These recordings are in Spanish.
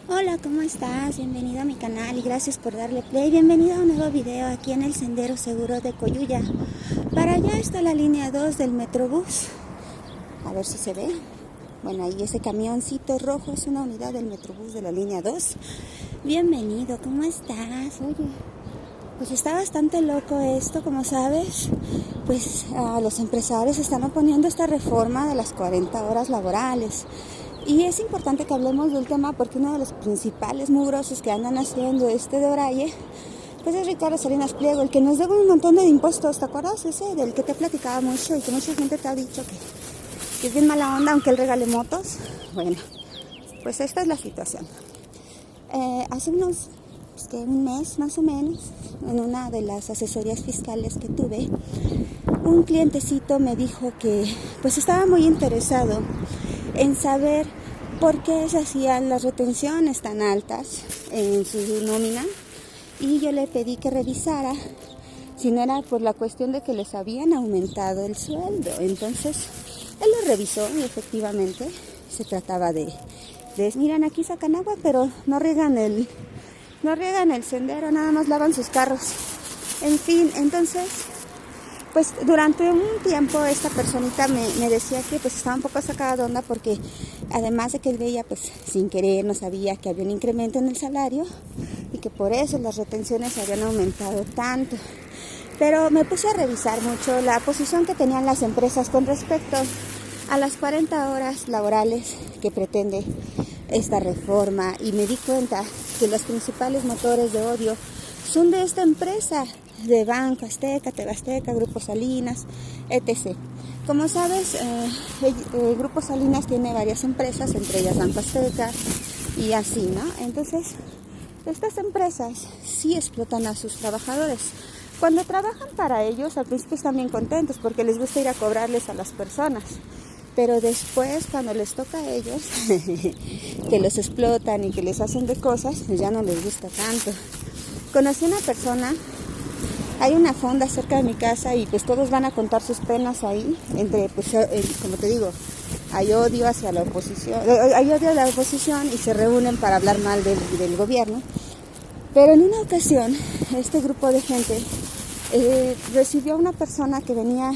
Hola, ¿cómo estás? Bienvenido a mi canal y gracias por darle play. Bienvenido a un nuevo video aquí en el Sendero Seguro de Coyuya. Para allá está la línea 2 del Metrobús. A ver si se ve. Bueno, ahí ese camioncito rojo es una unidad del Metrobús de la línea 2. Bienvenido, ¿cómo estás? Oye, pues está bastante loco esto, como sabes. Pues los empresarios están oponiendo esta reforma de las 40 horas laborales. Y es importante que hablemos del tema porque uno de los principales mugrosos que andan haciendo de Oralle, pues es Ricardo Salinas Pliego, el que nos debe un montón de impuestos. ¿Te acuerdas ese del que te platicaba mucho y que mucha gente te ha dicho que es bien mala onda aunque él regale motos? Bueno, pues esta es la situación. Hace un mes más o menos, en una de las asesorías fiscales que tuve, un clientecito me dijo que pues estaba muy interesado en saber por qué se hacían las retenciones tan altas en su nómina, y yo le pedí que revisara si no era por la cuestión de que les habían aumentado el sueldo. Entonces él lo revisó y efectivamente se trataba de miran, aquí sacan agua pero no riegan el sendero, nada más lavan sus carros. En fin, entonces pues durante un tiempo esta personita me decía que pues estaba un poco sacada de onda porque además de que él veía pues sin querer, no sabía que había un incremento en el salario y que por eso las retenciones habían aumentado tanto. Pero me puse a revisar mucho la posición que tenían las empresas con respecto a las 40 horas laborales que pretende esta reforma, y me di cuenta que los principales motores de odio son de esta empresa, de Banco Azteca, TV Azteca, Grupo Salinas, etc. Como sabes, Grupo Salinas tiene varias empresas, entre ellas Banco Azteca y así, ¿no? Entonces, estas empresas sí explotan a sus trabajadores. Cuando trabajan para ellos, al principio están bien contentos porque les gusta ir a cobrarles a las personas. Pero después, cuando les toca a ellos, que los explotan y que les hacen de cosas, pues ya no les gusta tanto. Conocí a una persona, hay una fonda cerca de mi casa y pues todos van a contar sus penas ahí, pues como te digo, hay odio hacia la oposición, hay odio a la oposición y se reúnen para hablar mal del gobierno. Pero en una ocasión, este grupo de gente recibió a una persona que venía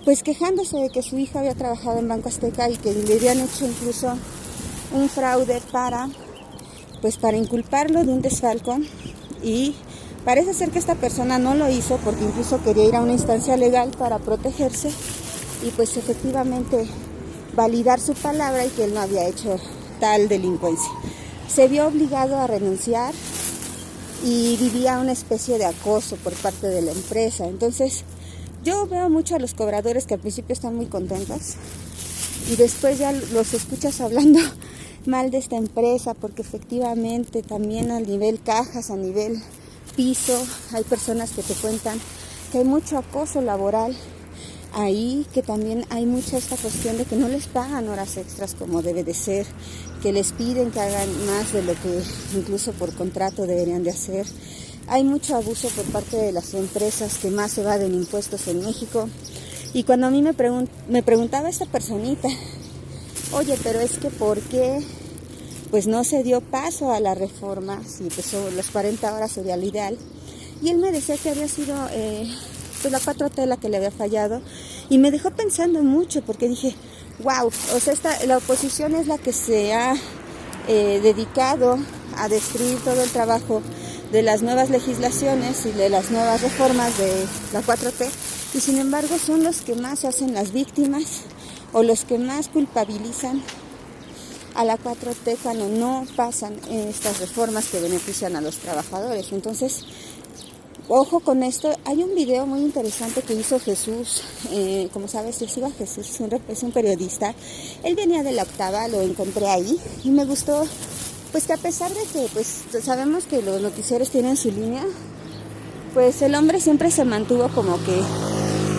pues quejándose de que su hija había trabajado en Banco Azteca y que le habían hecho incluso un fraude para inculparlo de un desfalco, y parece ser que esta persona no lo hizo porque incluso quería ir a una instancia legal para protegerse y pues efectivamente validar su palabra y que él no había hecho tal delincuencia. Se vio obligado a renunciar y vivía una especie de acoso por parte de la empresa. Entonces yo veo mucho a los cobradores que al principio están muy contentos y después ya los escuchas hablando mal de esta empresa, porque efectivamente también a nivel cajas, a nivel piso, hay personas que te cuentan que hay mucho acoso laboral ahí, que también hay mucha esta cuestión de que no les pagan horas extras como debe de ser, que les piden que hagan más de lo que incluso por contrato deberían de hacer. Hay mucho abuso por parte de las empresas que más evaden impuestos en México. Y cuando a mí me preguntaba esta personita, oye, pero es que ¿por qué pues no se dio paso a la reforma? Si pues las 40 horas sería lo ideal. Y él me decía que había sido pues la 4T la que le había fallado, y me dejó pensando mucho porque dije, wow, o sea, la oposición es la que se ha dedicado a destruir todo el trabajo de las nuevas legislaciones y de las nuevas reformas de la 4T, y sin embargo son los que más se hacen las víctimas o los que más culpabilizan a la 4T cuando no pasan estas reformas que benefician a los trabajadores. Entonces, ojo con esto. Hay un video muy interesante que hizo Jesús, como sabes, yo sigo a Jesús, es un periodista. Él venía de La Octava, lo encontré ahí y me gustó, pues que a pesar de que pues sabemos que los noticieros tienen su línea, pues el hombre siempre se mantuvo como que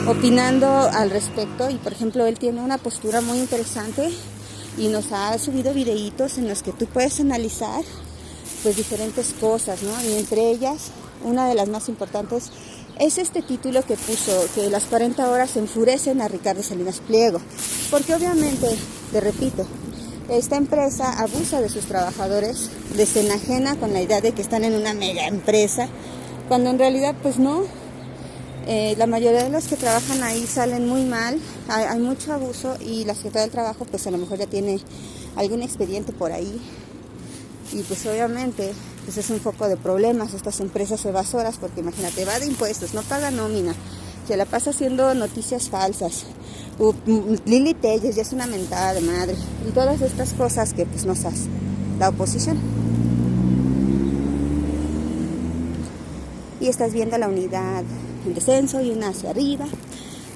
opinando al respecto. Y por ejemplo, él tiene una postura muy interesante y nos ha subido videitos en los que tú puedes analizar pues diferentes cosas, ¿no? Y entre ellas, una de las más importantes es este título que puso, que las 40 horas enfurecen a Ricardo Salinas Pliego, porque obviamente, te repito, esta empresa abusa de sus trabajadores, les enajena con la idea de que están en una mega empresa, cuando en realidad pues no. La mayoría de los que trabajan ahí salen muy mal, hay mucho abuso y la Secretaría del Trabajo pues a lo mejor ya tiene algún expediente por ahí y pues obviamente pues es un foco de problemas estas empresas evasoras, porque imagínate, va de impuestos, no paga nómina, se la pasa haciendo noticias falsas. Lili Telles ya es una mentada de madre y todas estas cosas que pues nos hace la oposición. Y estás viendo la unidad en descenso y una hacia arriba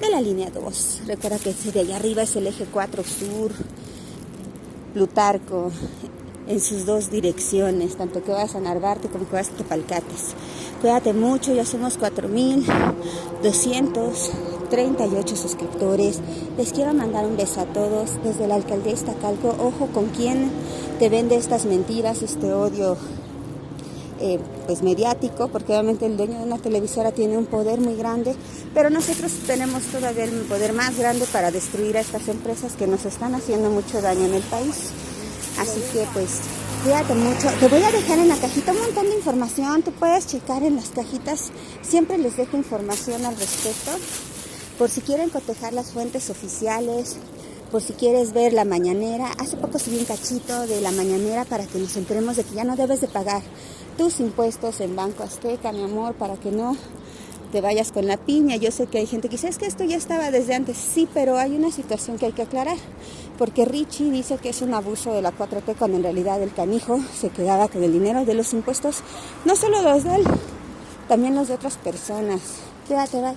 de la línea 2. Recuerda que de allá arriba es el eje 4 sur, Plutarco, en sus dos direcciones, tanto que vas a Narvarte como que vas a Tepalcates. Cuídate mucho, ya somos 4,238 suscriptores. Les quiero mandar un beso a todos desde la alcaldía de Iztacalco. Ojo con quién te vende estas mentiras, este odio pues mediático, porque obviamente el dueño de una televisora tiene un poder muy grande, pero nosotros tenemos todavía el poder más grande para destruir a estas empresas que nos están haciendo mucho daño en el país. Así que pues cuídate mucho. Te voy a dejar en la cajita un montón de información, tú puedes checar en las cajitas, siempre les dejo información al respecto, por si quieren cotejar las fuentes oficiales, por si quieres ver la mañanera. Hace poco subí un cachito de la mañanera para que nos enteremos de que ya no debes de pagar tus impuestos en Banco Azteca, mi amor, para que no te vayas con la piña. Yo sé que hay gente que dice, es que esto ya estaba desde antes. Sí, pero hay una situación que hay que aclarar, porque Richie dice que es un abuso de la 4T, cuando en realidad el canijo se quedaba con el dinero de los impuestos, no solo los de él, también los de otras personas. Quédate, bye.